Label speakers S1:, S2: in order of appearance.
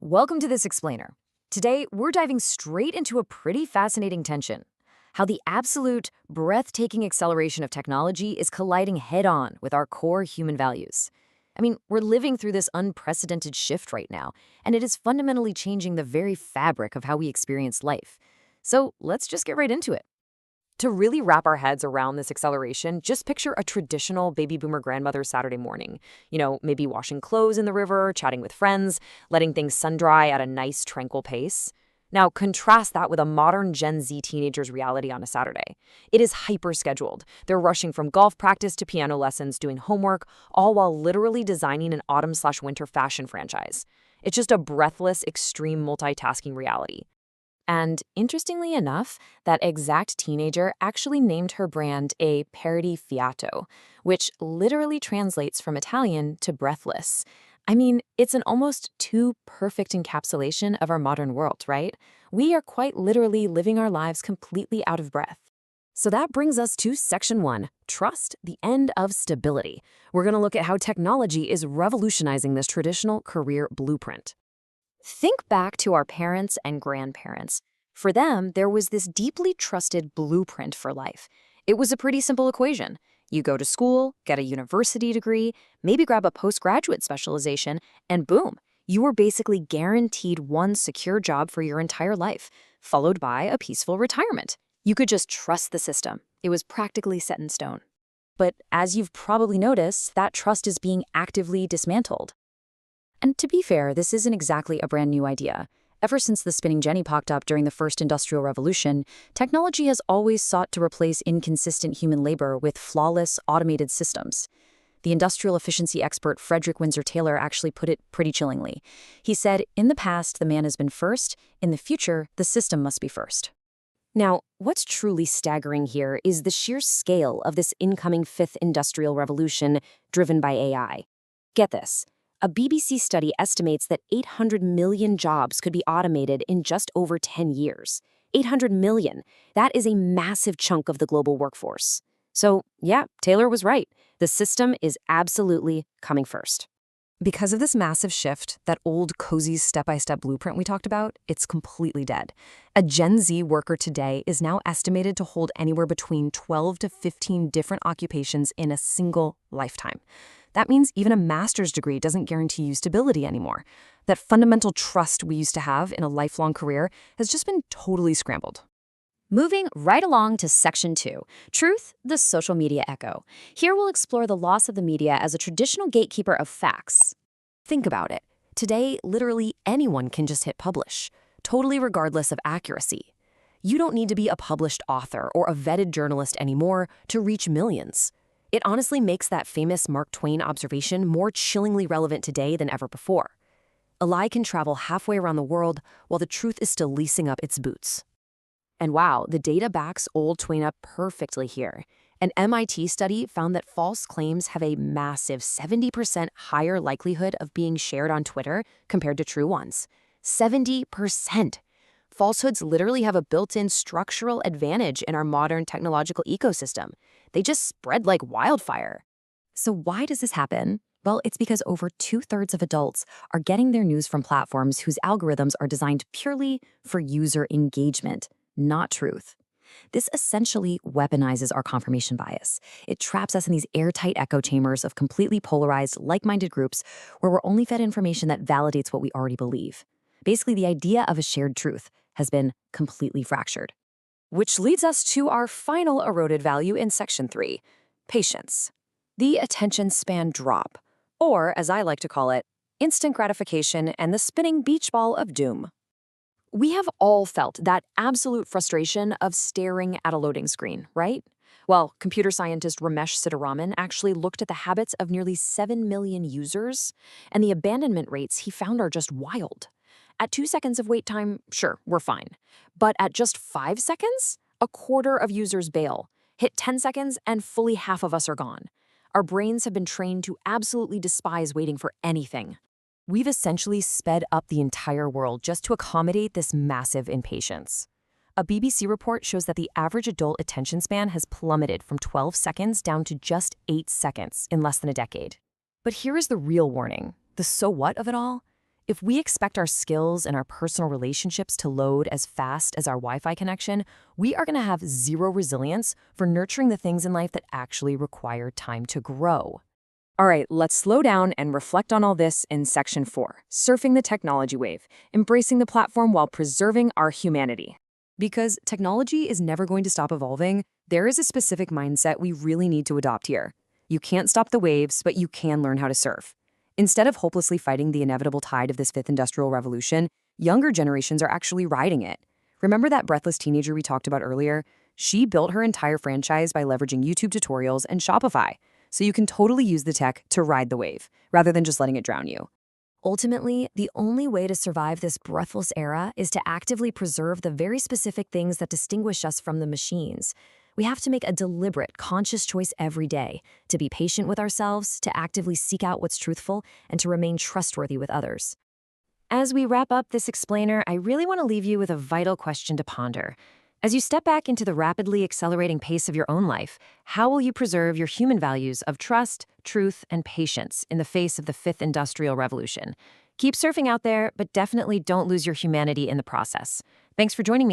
S1: Welcome to this explainer. Today, we're diving straight into a pretty fascinating tension. How the absolute, breathtaking acceleration of technology is colliding head-on with our core human values. I mean, we're living through this unprecedented shift right now, and it is fundamentally changing the very fabric of how we experience life. So let's just get right into it. To really wrap our heads around this acceleration, just picture a traditional baby boomer grandmother's Saturday morning. Maybe washing clothes in the river, chatting with friends, letting things sun-dry at a nice, tranquil pace. Now, contrast that with a modern Gen Z teenager's reality on a Saturday. It is hyper-scheduled. They're rushing from golf practice to piano lessons, doing homework, all while literally designing an autumn/winter fashion franchise. It's just a breathless, extreme multitasking reality. And interestingly enough, that exact teenager actually named her brand a parody fiato, which literally translates from Italian to breathless. I mean, it's an almost too perfect encapsulation of our modern world, right? We are quite literally living our lives completely out of breath. So that brings us to Section 1, Trust, the End of Stability. We're going to look at how technology is revolutionizing this traditional career blueprint. Think back to our parents and grandparents. For them, there was this deeply trusted blueprint for life. It was a pretty simple equation. You go to school, get a university degree, maybe grab a postgraduate specialization, and boom, you were basically guaranteed one secure job for your entire life, followed by a peaceful retirement. You could just trust the system. It was practically set in stone. But as you've probably noticed, that trust is being actively dismantled. And to be fair, this isn't exactly a brand new idea. Ever since the spinning jenny popped up during the first Industrial Revolution, technology has always sought to replace inconsistent human labor with flawless, automated systems. The industrial efficiency expert Frederick Windsor Taylor actually put it pretty chillingly. He said, "In the past, the man has been first. In the future, the system must be first." Now, what's truly staggering here is the sheer scale of this incoming fifth industrial revolution driven by AI. Get this. A BBC study estimates that 800 million jobs could be automated in just over 10 years. 800 million. That is a massive chunk of the global workforce. So, yeah, Taylor was right. The system is absolutely coming first. Because of this massive shift, that old cozy step-by-step blueprint we talked about, it's completely dead. A Gen Z worker today is now estimated to hold anywhere between 12 to 15 different occupations in a single lifetime. That means even a master's degree doesn't guarantee you stability anymore. That fundamental trust we used to have in a lifelong career has just been totally scrambled. Moving right along to Section 2, Truth, the Social Media Echo. Here we'll explore the loss of the media as a traditional gatekeeper of facts. Think about it. Today, literally anyone can just hit publish, totally regardless of accuracy. You don't need to be a published author or a vetted journalist anymore to reach millions. It honestly makes that famous Mark Twain observation more chillingly relevant today than ever before. A lie can travel halfway around the world while the truth is still lacing up its boots. And wow, the data backs old Twain up perfectly here. An MIT study found that false claims have a massive 70% higher likelihood of being shared on Twitter compared to true ones. 70%! Falsehoods literally have a built-in structural advantage in our modern technological ecosystem. They just spread like wildfire. So why does this happen? Well, it's because over 2/3 of adults are getting their news from platforms whose algorithms are designed purely for user engagement, not truth. This essentially weaponizes our confirmation bias. It traps us in these airtight echo chambers of completely polarized, like-minded groups where we're only fed information that validates what we already believe. Basically, the idea of a shared truth has been completely fractured. Which leads us to our final eroded value in Section 3, patience. The attention span drop, or as I like to call it, instant gratification and the spinning beach ball of doom. We have all felt that absolute frustration of staring at a loading screen, right? Well, computer scientist Ramesh Siddharaman actually looked at the habits of nearly 7 million users, and the abandonment rates he found are just wild. At 2 seconds of wait time, sure, we're fine. But at just 5 seconds, a quarter of users bail. Hit 10 seconds, and fully half of us are gone. Our brains have been trained to absolutely despise waiting for anything. We've essentially sped up the entire world just to accommodate this massive impatience. A BBC report shows that the average adult attention span has plummeted from 12 seconds down to just 8 seconds in less than a decade. But here is the real warning. The so what of it all? If we expect our skills and our personal relationships to load as fast as our Wi-Fi connection, we are going to have zero resilience for nurturing the things in life that actually require time to grow. All right, let's slow down and reflect on all this in Section 4, Surfing the Technology Wave, Embracing the Platform while Preserving Our Humanity. Because technology is never going to stop evolving, there is a specific mindset we really need to adopt here. You can't stop the waves, but you can learn how to surf. Instead of hopelessly fighting the inevitable tide of this fifth industrial revolution, younger generations are actually riding it. Remember that breathless teenager we talked about earlier? She built her entire franchise by leveraging YouTube tutorials and Shopify. So you can totally use the tech to ride the wave, rather than just letting it drown you. Ultimately, the only way to survive this breathless era is to actively preserve the very specific things that distinguish us from the machines. We have to make a deliberate, conscious choice every day to be patient with ourselves, to actively seek out what's truthful, and to remain trustworthy with others. As we wrap up this explainer, I really want to leave you with a vital question to ponder. As you step back into the rapidly accelerating pace of your own life, how will you preserve your human values of trust, truth, and patience in the face of the fifth industrial revolution? Keep surfing out there, but definitely don't lose your humanity in the process. Thanks for joining me.